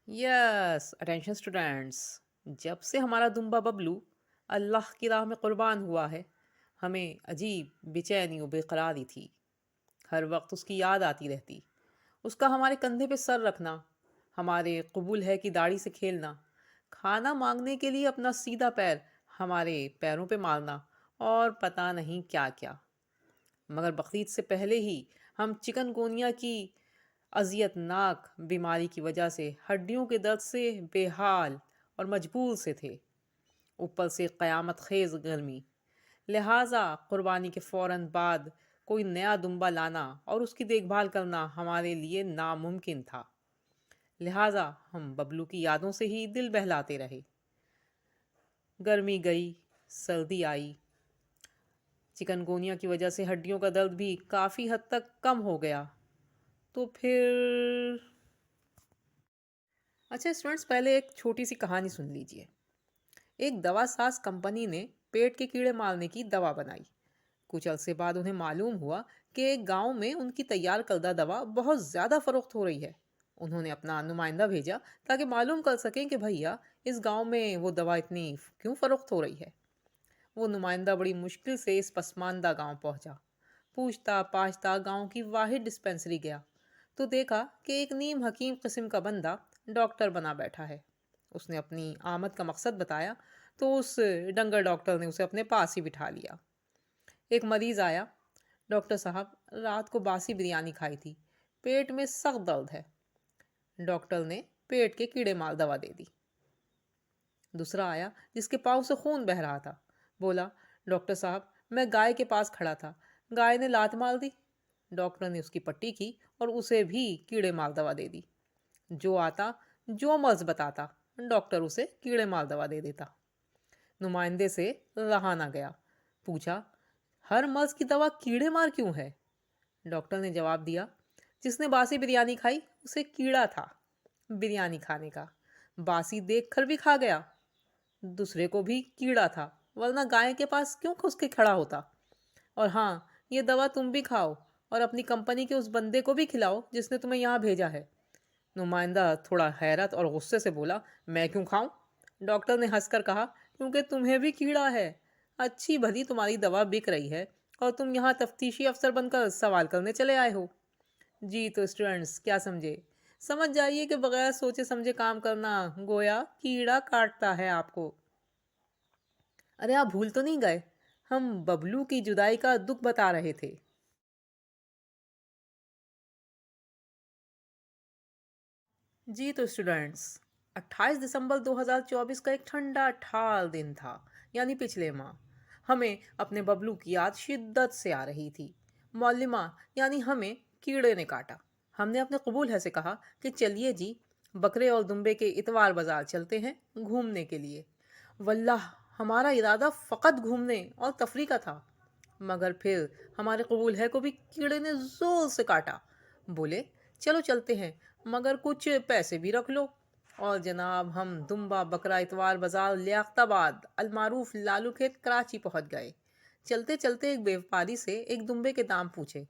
Yes, attention students. जब से हमारा दुम्बा बबलू अल्लाह की राह में कुर्बान हुआ है, हमें अजीब बेचैनी और बेकरारी थी। हर वक्त उसकी याद आती रहती। उसका हमारे कंधे पे सर रखना, हमारे कबूल है कि दाढ़ी से खेलना, खाना मांगने के लिए अपना सीधा पैर हमारे पैरों पे मारना, और पता नहीं क्या क्या। मगर बकरीद से पहले ही हम चिकनगुनिया की अजियतनाक बीमारी की वजह से हड्डियों के दर्द से बेहाल और मजबूर से थे। ऊपर से क़यामत खेज गर्मी। लिहाजा कुर्बानी के फ़ौरन बाद कोई नया दुम्बा लाना और उसकी देखभाल करना हमारे लिए नामुमकिन था। लिहाजा हम बबलू की यादों से ही दिल बहलाते रहे। गर्मी गई, सर्दी आई। चिकनगुनिया की वजह से हड्डियों का दर्द भी काफ़ी हद तक कम हो गया। तो फिर अच्छा स्टूडेंट्स, पहले एक छोटी सी कहानी सुन लीजिए। एक दवा साज कंपनी ने पेट के कीड़े मारने की दवा बनाई। कुछ अरसे बाद उन्हें मालूम हुआ कि एक गांव में उनकी तैयार करदा दवा बहुत ज़्यादा फ़रोख्त हो रही है। उन्होंने अपना नुमाइंदा भेजा ताकि मालूम कर सकें कि भैया इस गांव में वो दवा इतनी क्यों फ़रोख्त हो रही है। वो नुमाइंदा बड़ी मुश्किल से इस पसमानदा गांव पहुंचा। पूछता पाछता गांव की वाहिद डिस्पेंसरी गया तो देखा कि एक नीम हकीम किस्म का बंदा डॉक्टर बना बैठा है। उसने अपनी आमद का मकसद बताया तो उस डंगर डॉक्टर ने उसे अपने पास ही बिठा लिया। एक मरीज आया। डॉक्टर साहब, रात को बासी बिरयानी खाई थी, पेट में सख्त दर्द है। डॉक्टर ने पेट के कीड़े मार दवा दे दी। दूसरा आया जिसके पाँव से खून बह रहा था। बोला, डॉक्टर साहब, मैं गाय के पास खड़ा था, गाय ने लात मार दी। डॉक्टर ने उसकी पट्टी की और उसे भी कीड़े मार दवा दे दी। जो आता, जो मर्ज बताता, डॉक्टर उसे कीड़े मार दवा दे देता। नुमाइंदे से रहा ना गया। पूछा, हर मर्ज की दवा कीड़े मार क्यों है? डॉक्टर ने जवाब दिया, जिसने बासी बिरयानी खाई उसे कीड़ा था बिरयानी खाने का। बासी देख कर भी खा गया। दूसरे को भी कीड़ा था, वरना गाय के पास क्यों घुस के खड़ा होता। और हाँ, ये दवा तुम भी खाओ और अपनी कंपनी के उस बंदे को भी खिलाओ जिसने तुम्हें यहाँ भेजा है। नुमाइंदा थोड़ा हैरत और गुस्से से बोला, मैं क्यों खाऊं? डॉक्टर ने हंसकर कहा, क्योंकि तुम्हें भी कीड़ा है। अच्छी भली तुम्हारी दवा बिक रही है और तुम यहाँ तफ्तीशी अफसर बनकर सवाल करने चले आए हो। जी तो स्टूडेंट्स, क्या समझे? समझ जाइए कि बगैर सोचे समझे काम करना गोया कीड़ा काटता है आपको। अरे आप भूल तो नहीं गए, हम बबलू की जुदाई का दुख बता रहे थे। जी तो स्टूडेंट्स, 28 दिसंबर 2024 का एक ठंडा ठार दिन था, यानी पिछले माह। हमें अपने बबलू की याद शिद्दत से आ रही थी। मौलिमा यानी हमें कीड़े ने काटा। हमने अपने कबूल है से कहा कि चलिए जी, बकरे और दुम्बे के इतवार बाजार चलते हैं घूमने के लिए। वल्लाह, हमारा इरादा फ़कत घूमने और तफरी का था। मगर फिर हमारे कबूल है को भी कीड़े ने जोर से काटा। बोले, चलो चलते हैं, मगर कुछ पैसे भी रख लो। और जनाब, हम दुम्बा बकरा इतवार बाजार लियाकताबाद अलमारूफ लालू खेत कराची पहुंच गए। चलते चलते एक व्यापारी से एक दुम्बे के दाम पूछे।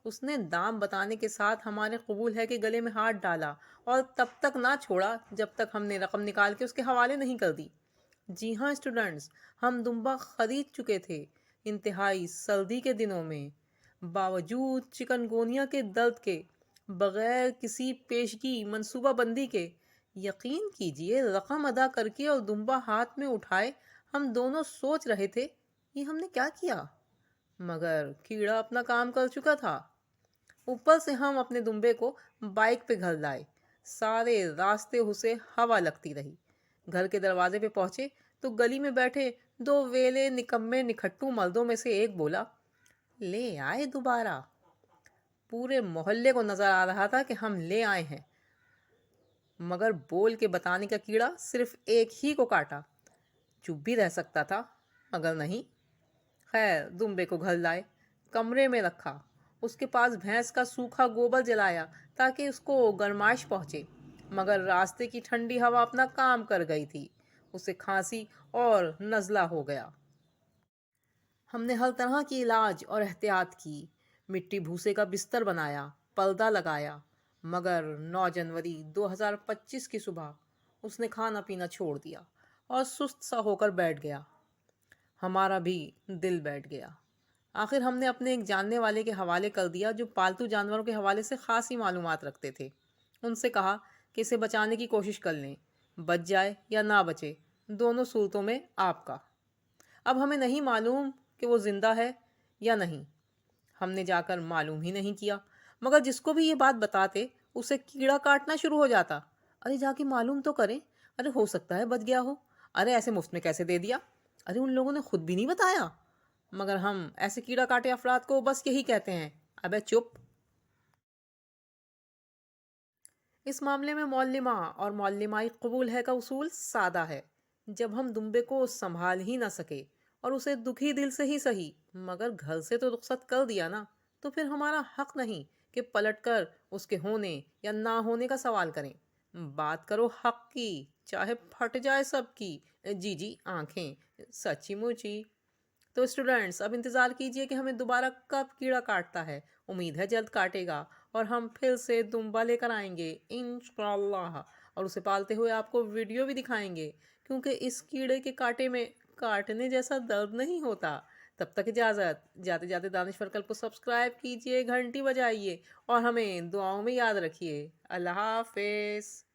उसने दाम बताने के साथ हमारे कबूल है के गले में हाथ डाला और तब तक ना छोड़ा जब तक हमने रकम निकाल के उसके हवाले नहीं कर दी। जी हाँ स्टूडेंट्स, हम दुम्बा खरीद चुके थे इंतहाई सर्दी के दिनों में। बावजूद चिकनगोनिया के दर्द के, बगैर किसी पेशगी मंसूबा बंदी के, यकीन कीजिए रकम अदा करके और दुम्बा हाथ में उठाए हम दोनों सोच रहे थे ये हमने क्या किया। मगर कीड़ा अपना काम कर चुका था। ऊपर से हम अपने दुम्बे को बाइक पे घर लाए। सारे रास्ते उसे हवा लगती रही। घर के दरवाजे पे पहुंचे तो गली में बैठे दो वेले निकम्मे निखट्टू मर्दों में से एक बोला, ले आए दोबारा। पूरे मोहल्ले को नजर आ रहा था कि हम ले आए हैं, मगर बोल के बताने का कीड़ा सिर्फ एक ही को काटा। चुप भी रह सकता था, मगर नहीं। खैर, दुम्बे को घर लाए, कमरे में रखा, उसके पास भैंस का सूखा गोबर जलाया ताकि उसको गर्माइश पहुंचे। मगर रास्ते की ठंडी हवा अपना काम कर गई थी, उसे खांसी और नज़ला हो गया। हमने हर तरह की इलाज और एहतियात की। मिट्टी भूसे का बिस्तर बनाया, पर्दा लगाया, मगर 9 जनवरी 2025 की सुबह उसने खाना पीना छोड़ दिया और सुस्त सा होकर बैठ गया। हमारा भी दिल बैठ गया। आखिर हमने अपने एक जानने वाले के हवाले कर दिया जो पालतू जानवरों के हवाले से खासी मालूमात रखते थे। उनसे कहा कि इसे बचाने की कोशिश कर लें, बच जाए या ना बचे, दोनों सूरतों में आपका। अब हमें नहीं मालूम कि वो जिंदा है या नहीं। हमने जाकर मालूम ही नहीं किया, मगर जिसको भी ये बात बताते उसे कीड़ा काटना शुरू हो जाता। अरे जाके मालूम तो करें, अरे हो सकता है बच गया हो, अरे ऐसे मुफ्त में कैसे दे दिया, अरे उन लोगों ने खुद भी नहीं बताया। मगर हम ऐसे कीड़ा काटे अफराद को बस यही कहते हैं, अबे चुप। इस मामले में मौलिमा और मौलिमाई कबूल है का उसूल सादा है। जब हम दुम्बे को संभाल ही ना सके और उसे दुखी दिल से ही सही मगर घर से तो रुखसत कर दिया ना, तो फिर हमारा हक नहीं कि पलटकर उसके होने या ना होने का सवाल करें। बात करो हक की, चाहे फट जाए सबकी जी जी आंखें, सच्ची मुची। तो स्टूडेंट्स अब इंतज़ार कीजिए कि हमें दोबारा कब कीड़ा काटता है। उम्मीद है जल्द काटेगा और हम फिर से दुम्बा लेकर आएंगे इंशाल्लाह, और उसे पालते हुए आपको वीडियो भी दिखाएंगे, क्योंकि इस कीड़े के काटे में काटने जैसा दर्द नहीं होता। तब तक इजाज़त, जाते जाते दानिश वर्कल को सब्सक्राइब कीजिए, घंटी बजाइए और हमें दुआओं में याद रखिए। अल्लाह हाफिज़।